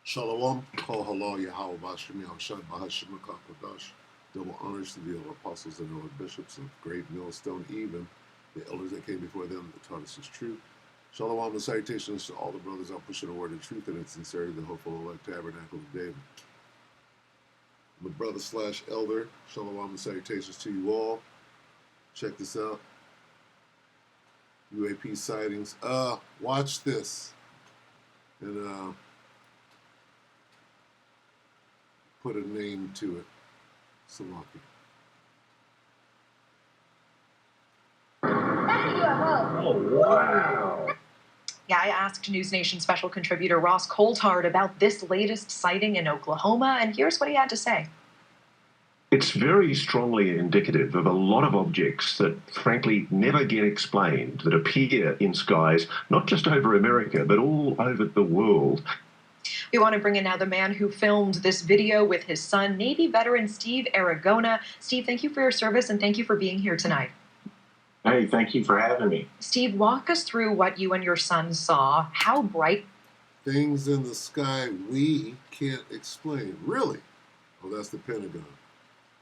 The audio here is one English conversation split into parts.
Shalom, Kol Halal Yahweh Bashim Yahushua Bahashim Kodash. Double honors to the elder apostles and elder bishops of Great Millstone, even the elders that came before them that taught us his truth. Shalom and salutations to all the brothers out pushing the word of truth and its sincerity, the hopeful elect tabernacle of David. My brother slash elder, shalom and salutations to you all. Check this out. UAP sightings. Watch this. And put a name to it. Salaki. Oh, wow. Yeah, I asked News Nation special contributor Ross Coulthard about this latest sighting in Oklahoma, and here's what he had to say. It's very strongly indicative of a lot of objects that, frankly, never get explained, that appear in skies, not just over America, but all over the world. We want to bring in now the man who filmed this video with his son, Navy veteran Steve Aragona. Steve, thank you for your service, and thank you for being here tonight. Hey, thank you for having me. Steve, walk us through what you and your son saw. How bright? Things in the sky we can't explain. Really? Oh, that's the Pentagon.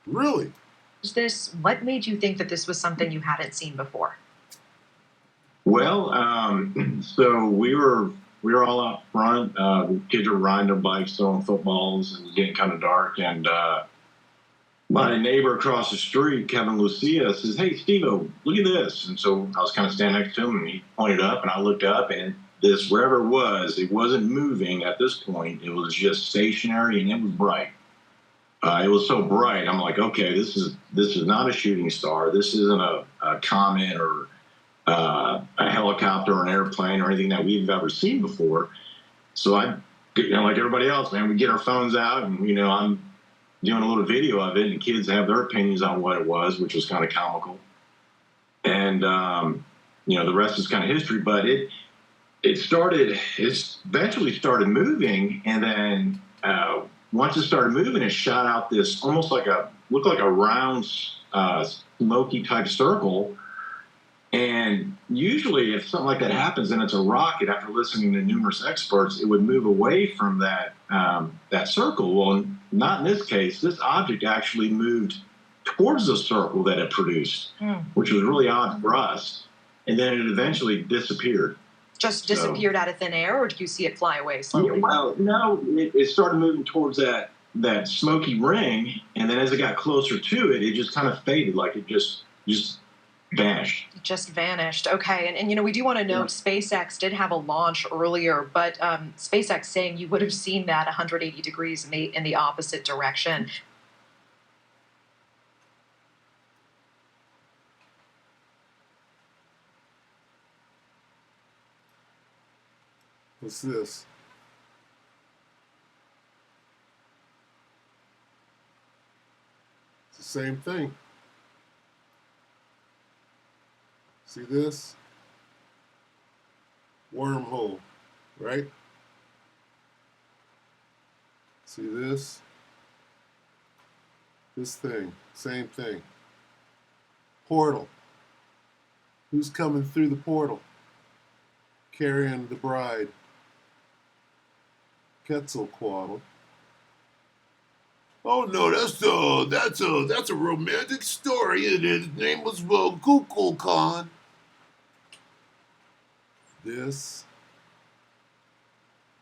Really? Is this, what made you think that this was something you hadn't seen before? Well, so we were all out front. The kids were riding their bikes, throwing footballs, and it was getting kind of dark. And my neighbor across the street, Kevin Lucia, says, "Hey, Steve-O, look at this." And so I was kind of standing next to him, and he pointed up, and I looked up, and this, wherever it wasn't moving at this point. It was just stationary, and it was bright. It was so bright. I'm like, okay, this is not a shooting star. This isn't a comet or a helicopter or an airplane or anything that we've ever seen before. So like everybody else, man, we get our phones out, and I'm doing a little video of it, and kids have their opinions on what it was, which was kind of comical. And the rest is kind of history. But it eventually started moving, and then once it started moving, it shot out this almost looked like a round, smoky type circle. And usually if something like that happens and it's a rocket, after listening to numerous experts, it would move away from that circle. Well, not in this case. This object actually moved towards the circle that it produced, which was really odd for us. And then it eventually disappeared. Just disappeared out of thin air, or did you see it fly away slowly? Yeah, well, no, it started moving towards that smoky ring, and then as it got closer to it, it just kind of faded, like it just vanished. It just vanished. Okay, and we do want to note SpaceX did have a launch earlier, but SpaceX saying you would have seen that 180 degrees in the opposite direction. What's this? It's the same thing. See this? Wormhole, right? See this? This thing, same thing. Portal. Who's coming through the portal? Carrying the bride. Quetzalcoatl. Oh no, that's a romantic story. And his name was Kukulkan. This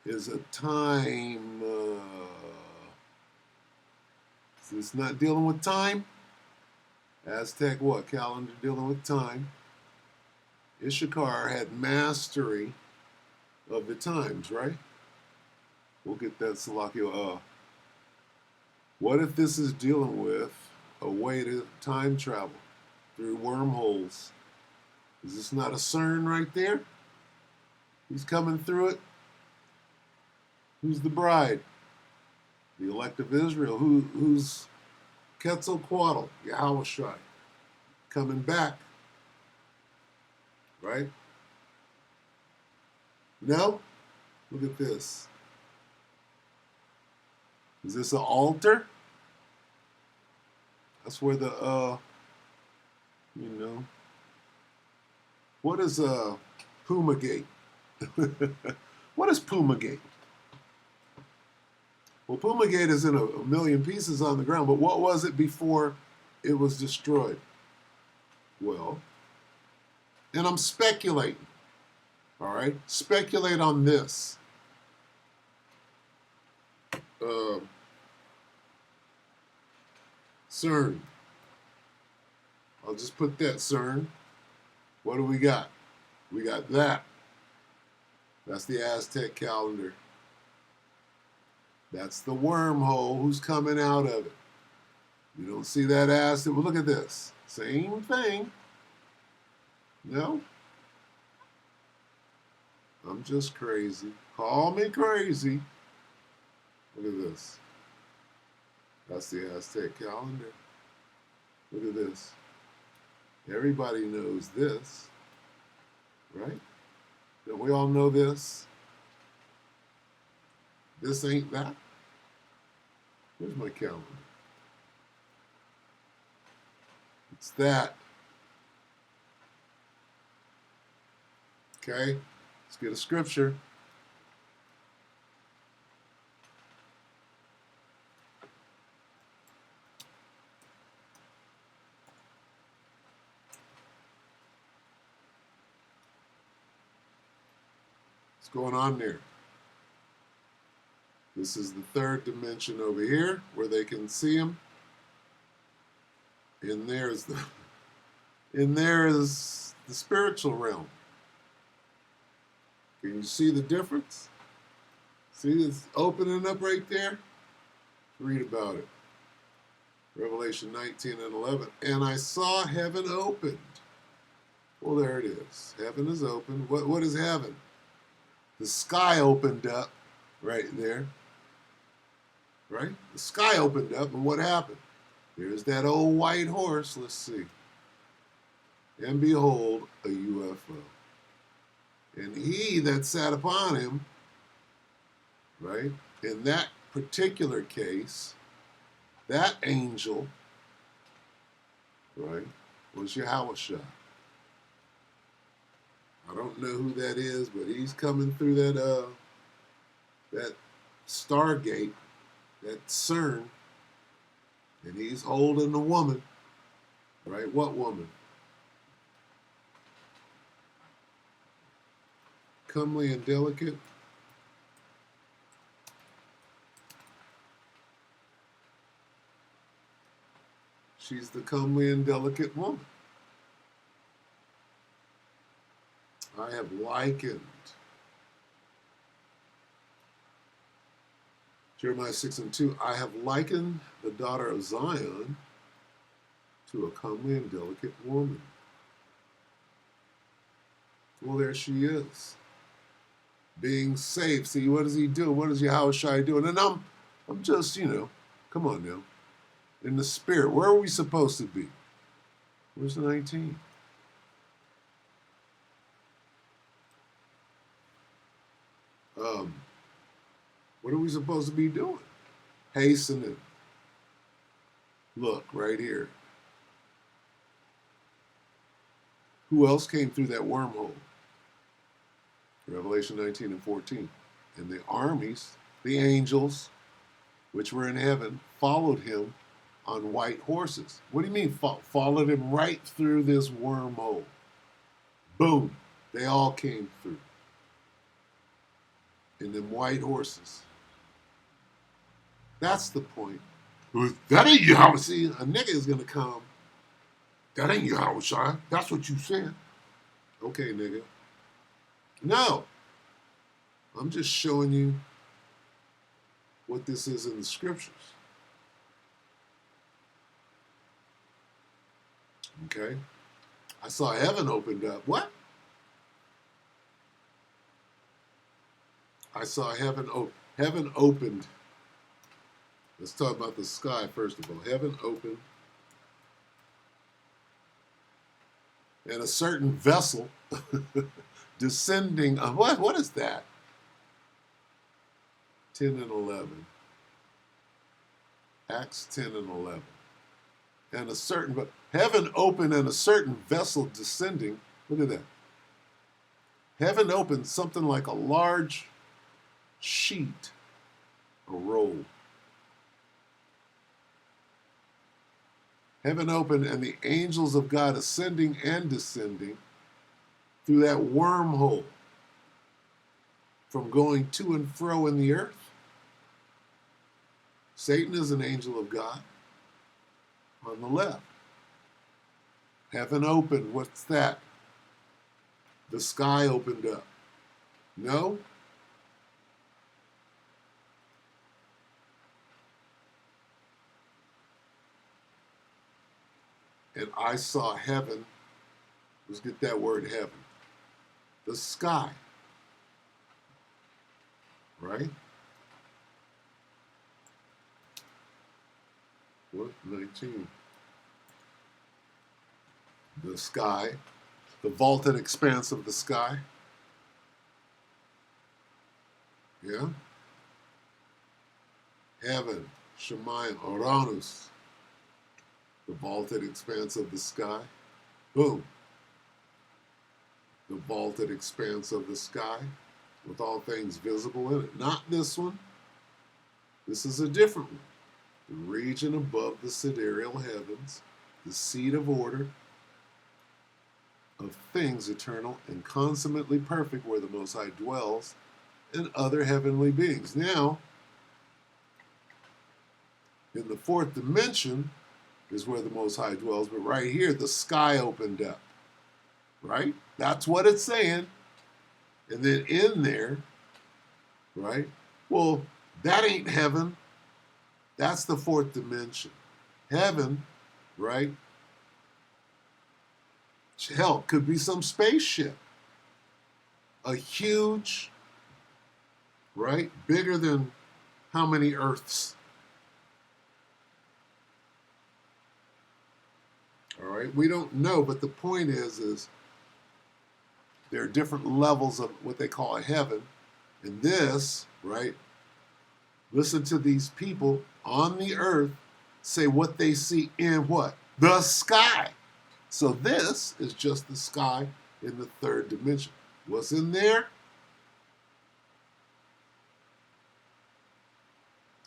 is a time. Is this not dealing with time? Aztec what? Calendar dealing with time. Ishakar had mastery of the times, right? We'll get that, Salakio. What if this is dealing with a way to time travel through wormholes? Is this not a CERN right there? Who's coming through it? Who's the bride? The elect of Israel. Who's Quetzalcoatl, Yahushua, coming back? Right? No? Look at this. Is this an altar? That's where the, what is Puma Gate? What is Puma Gate? Well, Pumagate is in a million pieces on the ground, but what was it before it was destroyed? Well, and I'm speculating, all right? Speculate on this. CERN. I'll just put that, CERN. What do we got? We got that. That's the Aztec calendar. That's the wormhole. Who's coming out of it? You don't see that Aztec? Well, look at this. Same thing. No? I'm just crazy. Call me crazy. Look at this. That's the Aztec calendar. Look at this. Everybody knows this, right? Don't we all know this? This ain't that. Where's my calendar? It's that. Okay, let's get a scripture. What's going on there? This is the third dimension over here where they can see him. And there's the spiritual realm. Can you see the difference? See it's opening up right there? Read about it. Revelation 19 and 11. And I saw heaven opened. Well, there it is. Heaven is open. What is heaven? The sky opened up right there. Right? The sky opened up, and what happened? There's that old white horse. Let's see. And behold, a UFO. And he that sat upon him, right? In that particular case, that angel, right, was Yahweh. I don't know who that is, but he's coming through that Stargate, that CERN, and he's holding the woman, right? What woman? Comely and delicate. She's the comely and delicate woman. I have likened Jeremiah 6 and 2, I have likened the daughter of Zion to a comely and delicate woman. Well, there she is, being safe. See, what does he do? What does Yahushua do? And I'm just, come on now. In the spirit, where are we supposed to be? Where's the 19? What are we supposed to be doing? Hastening. Look, right here. Who else came through that wormhole? Revelation 19 and 14. And the armies, the angels, which were in heaven, followed him on white horses. What do you mean followed him right through this wormhole? Boom. They all came through. In them white horses. That's the point. That ain't Yahweh. See, a nigga is going to come. That ain't Yahweh Shai. That's what you said. Okay, nigga. No. I'm just showing you what this is in the scriptures. Okay? I saw heaven opened up. What? I saw heaven opened. Let's talk about the sky first of all. Heaven opened. And a certain vessel descending. What is that? 10 and 11. Acts 10 and 11. And heaven opened and a certain vessel descending. Look at that. Heaven opened, something like a large sheet, a roll. Heaven opened, and the angels of God ascending and descending through that wormhole from going to and fro in the earth. Satan is an angel of God on the left. Heaven opened. What's that? The sky opened up. No? And I saw heaven. Let's get that word heaven. The sky. Right? What? 19. The sky. The vaulted expanse of the sky. Yeah? Heaven. Shemayim. Uranus. The vaulted expanse of the sky. Boom. The vaulted expanse of the sky with all things visible in it. Not this one. This is a different one. The region above the sidereal heavens, the seat of order, of things eternal and consummately perfect, where the Most High dwells, and other heavenly beings. Now, in the fourth dimension is where the Most High dwells, but right here, the sky opened up. Right? That's what it's saying. And then in there, right? Well, that ain't heaven. That's the fourth dimension. Heaven, right? Hell, could be some spaceship. A huge, right? Bigger than how many Earths? All right, we don't know, but the point is there are different levels of what they call a heaven. And this, right? Listen to these people on the earth say what they see in what? The sky. So this is just the sky in the third dimension. What's in there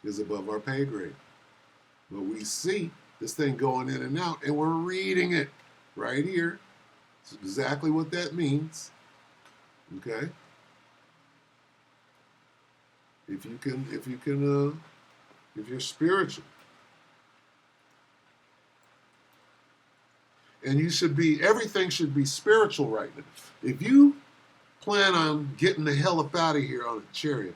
is above our pay grade. But we see this thing going in and out, and we're reading it right here. It's exactly what that means. Okay? If you're spiritual. And everything should be spiritual right now. If you plan on getting the hell up out of here on a chariot,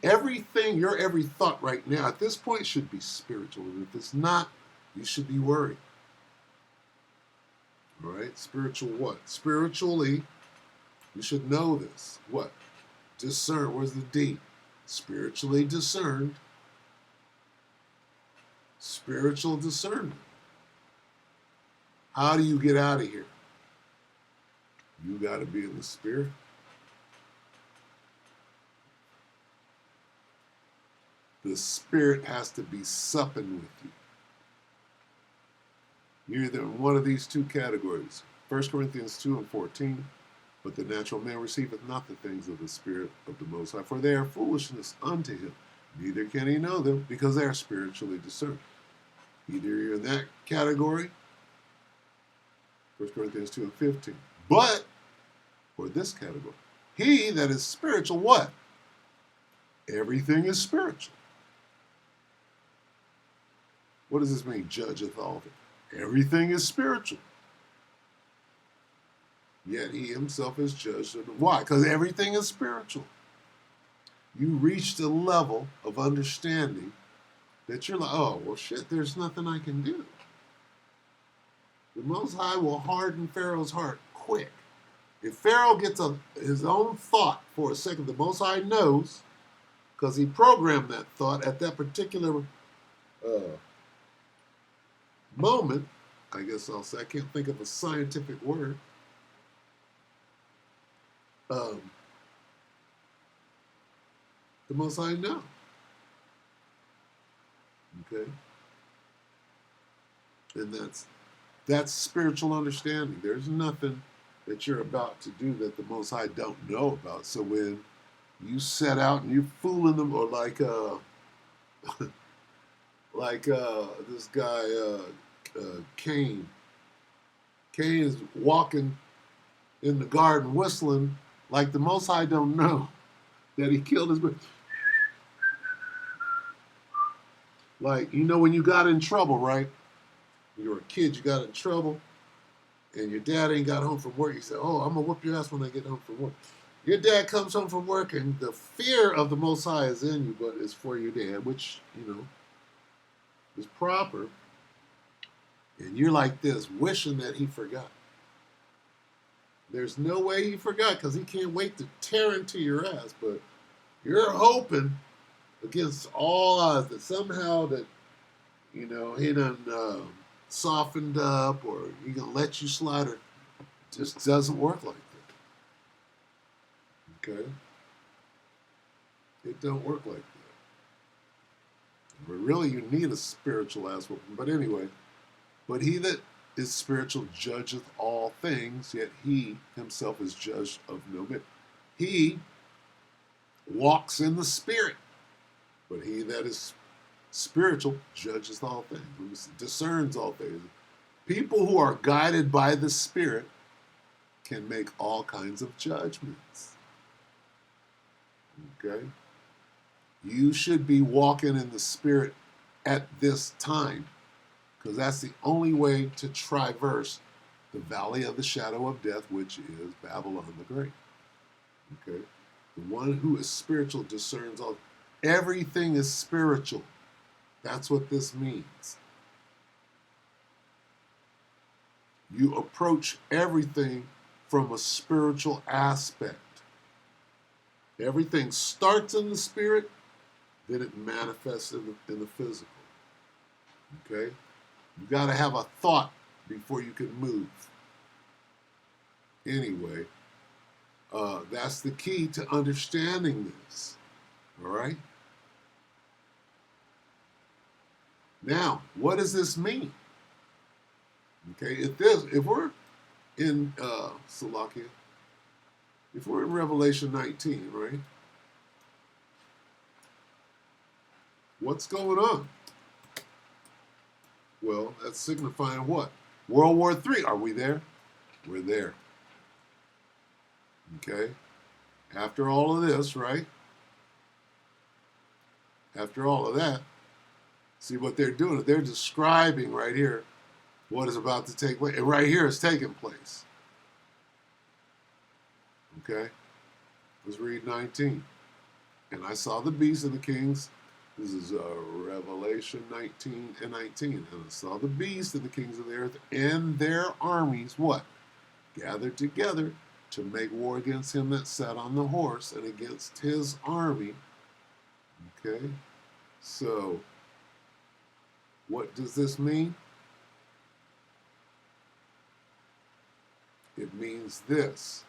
everything, your every thought right now at this point should be spiritual. And if it's not, you should be worried. All right? Spiritual what? Spiritually, you should know this. What? Discern. Where's the D? Spiritually discerned. Spiritual discernment. How do you get out of here? You got to be in the spirit. The spirit has to be supping with you. You're either in one of these two categories. 1 Corinthians 2 and 14. But the natural man receiveth not the things of the Spirit of the Most High, for they are foolishness unto him. Neither can he know them, because they are spiritually discerned. Either you're in that category, 1 Corinthians 2 and 15. But, for this category, he that is spiritual, what? Everything is spiritual. What does this mean? Judgeth all things. Everything is spiritual. Yet he himself is judged. Why? Because everything is spiritual. You reached a level of understanding that you're like, oh, well, shit, there's nothing I can do. The Most High will harden Pharaoh's heart quick. If Pharaoh gets his own thought for a second, the Most High knows, because he programmed that thought at that particular moment. I guess I'll say, I can't think of a scientific word. The Most High know. Okay? And that's spiritual understanding. There's nothing that you're about to do that the Most High don't know about. So when you set out and you're fooling them, or like this guy Cain. Cain is walking in the garden whistling like the Most High don't know that he killed his brother. Like, you know, when you got in trouble, right? You were a kid, you got in trouble, and your dad ain't got home from work. You said, oh, I'm going to whoop your ass when I get home from work. Your dad comes home from work, and the fear of the Most High is in you, but it's for your dad, which, you know, is proper. And you're like this, wishing that he forgot. There's no way he forgot because he can't wait to tear into your ass, but you're hoping against all odds that somehow that, you know, he done softened up or he gonna let you slide, or it just doesn't work like that. Okay? It don't work like that. But really you need a spiritual ass whooping. But anyway, but he that is spiritual judgeth all things, yet he himself is judged of no man. He walks in the spirit, but he that is spiritual judges all things, discerns all things. People who are guided by the Spirit can make all kinds of judgments. Okay? You should be walking in the Spirit at this time, because that's the only way to traverse the valley of the shadow of death, which is Babylon the Great. Okay? The one who is spiritual discerns all. Everything is spiritual. That's what this means. You approach everything from a spiritual aspect. Everything starts in the spirit, then it manifests in the physical. Okay? You got to have a thought before you can move. Anyway, that's the key to understanding this. All right? Now, what does this mean? Okay, if we're in Salakia, if we're in Revelation 19, right? What's going on? Well, that's signifying what? World War III. Are we there? We're there. Okay? After all of this, right? After all of that, see what they're doing? They're describing right here what is about to take place. And right here is taking place. Okay? Let's read 19. And I saw the beast and the kings. This is Revelation 19 and 19. And I saw the beast and the kings of the earth and their armies, what? Gathered together to make war against him that sat on the horse and against his army. Okay? So, what does this mean? It means this.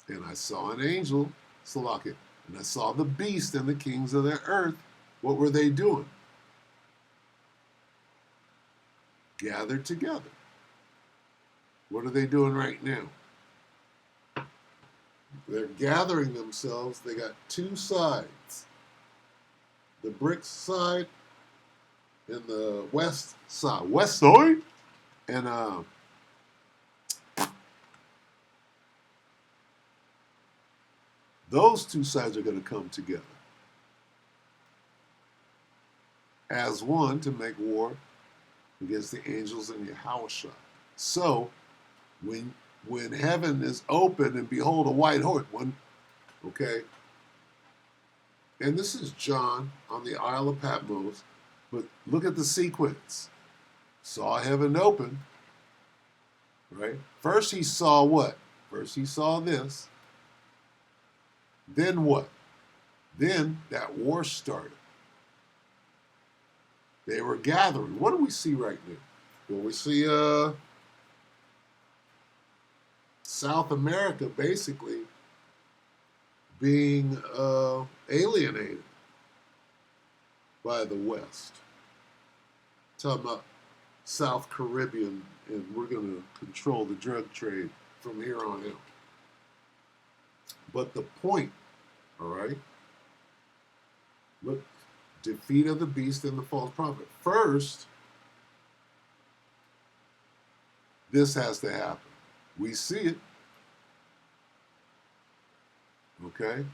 And I saw an angel, Salakia, and I saw the beast and the kings of the earth. What were they doing? Gathered together. What are they doing right now? They're gathering themselves. They got two sides. The brick side and the west side. West side? And those two sides are going to come together as one to make war against the angels and Yahushua. So, when heaven is open and behold a white horse, okay, and this is John on the Isle of Patmos, but look at the sequence. Saw heaven open, right? First he saw what? First he saw this. Then what? Then that war started. They were gathering. What do we see right now? Well, we see South America basically being alienated by the West. Talking about South Caribbean, and we're going to control the drug trade from here on out. But the point, all right, look, defeat of the beast and the false prophet. First, this has to happen. We see it. Okay?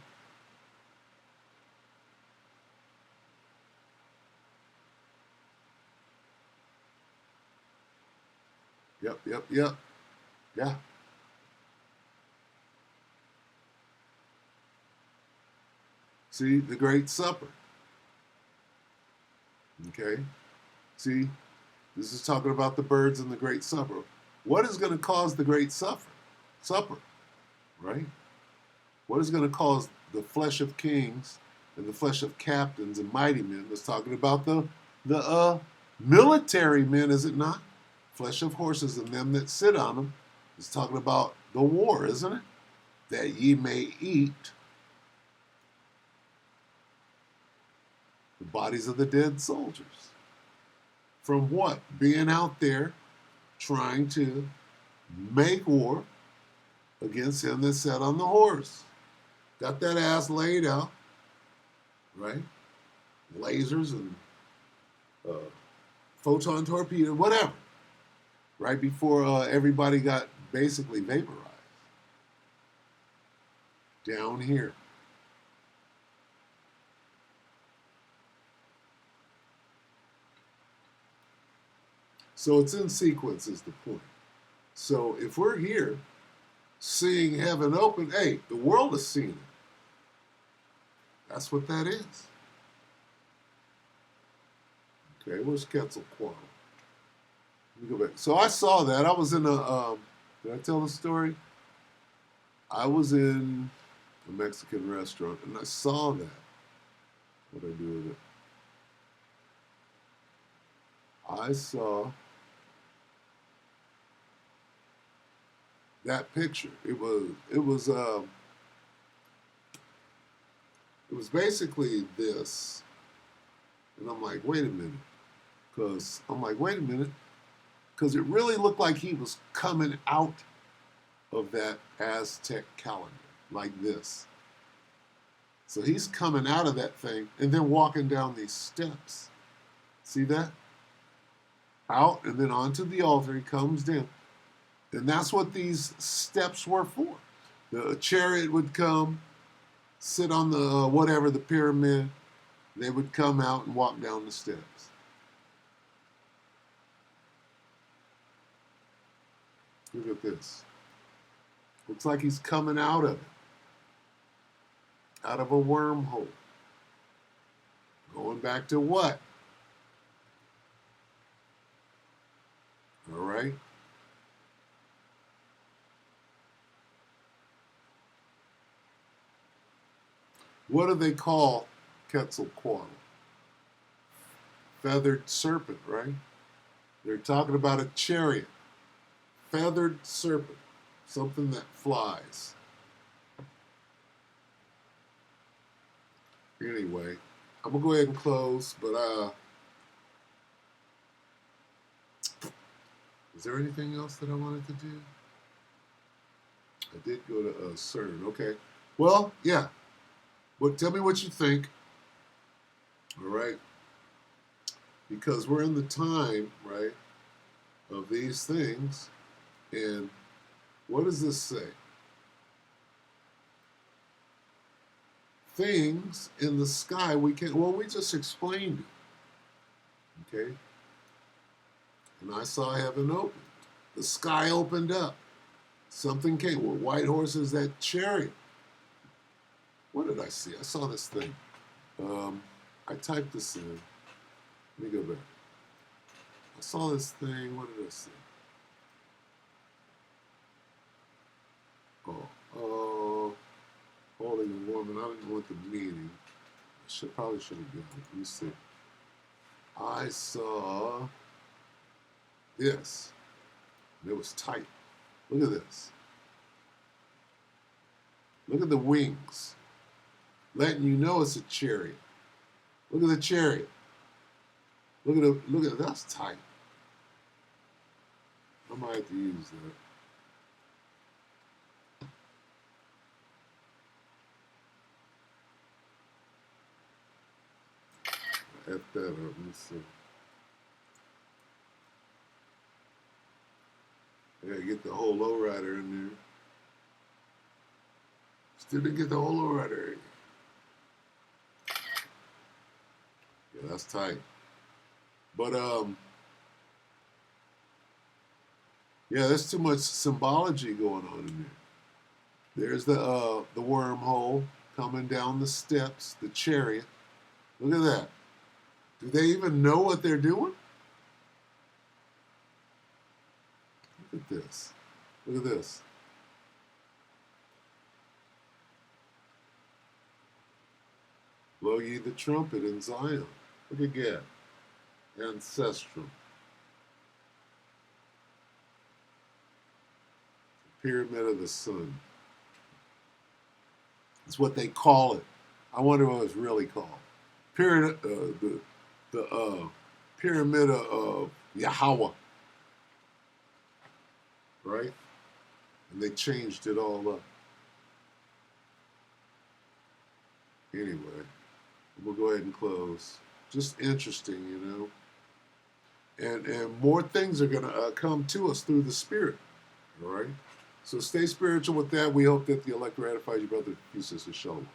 Yep. Yeah. See, the Great Supper. Okay? See, this is talking about the birds and the Great Supper. What is going to cause the Great Supper? Right? What is going to cause the flesh of kings and the flesh of captains and mighty men? That's talking about the military men, is it not? Flesh of horses and them that sit on them. It's talking about the war, isn't it? That ye may eat the bodies of the dead soldiers. From what? Being out there trying to make war against him that sat on the horse. Got that ass laid out, right? Lasers and photon torpedo, whatever. Right before everybody got basically vaporized. Down here. So it's in sequence is the point. So if we're here seeing heaven open, hey, the world is seeing it. That's what that is. Okay, where's Quetzalcoatl? Let me go back. So I saw that. I was in a, did I tell the story? I was in a Mexican restaurant and I saw that. What did I do with it? I saw that picture. It was basically this, and I'm like, wait a minute, because it really looked like he was coming out of that Aztec calendar like this. So he's coming out of that thing and then walking down these steps. See that? Out and then onto the altar. He comes down. And that's what these steps were for. The chariot would come, sit on the whatever, the pyramid. They would come out and walk down the steps. Look at this. Looks like he's coming out of it. Out of a wormhole. Going back to what? All right. What do they call Quetzalcoatl? Feathered serpent, right? They're talking about a chariot. Feathered serpent. Something that flies. Anyway, I'm going to go ahead and close, but is there anything else that I wanted to do? I did go to CERN. Okay. Well, yeah. But tell me what you think. All right. Because we're in the time, right, of these things. And what does this say? Things in the sky we can't, well, we just explained it. Okay? And I saw heaven open. The sky opened up. Something came. Well, white horses, that chariot. What did I see? I saw this thing. I typed this in. Let me go back. I saw this thing. What did I see? Holding a woman. I didn't know what the meaning. Probably should have given it. Let me see. I saw this. And it was tight. Look at this. Look at the wings. Letting you know it's a chariot. Look at the chariot. Look at that's tight. I might have to use that. F that up. Let me see. I gotta get the whole lowrider in there. Still didn't get the whole lowrider in. Yeah, that's tight. But yeah, there's too much symbology going on in there. There's the wormhole coming down the steps, the chariot. Look at that. Do they even know what they're doing? Look at this. Look at this. Blow ye the trumpet in Zion. Look again. Ancestral. Pyramid of the Sun. It's what they call it. I wonder what it's really called. Pyramid, the Pyramid of Yahweh. Right? And they changed it all up. Anyway, we'll go ahead and close. Just interesting, you know. And more things are going to come to us through the Spirit. All right? So stay spiritual with that. We hope that the elect ratifies you, brother. Peace, sister. Shalom.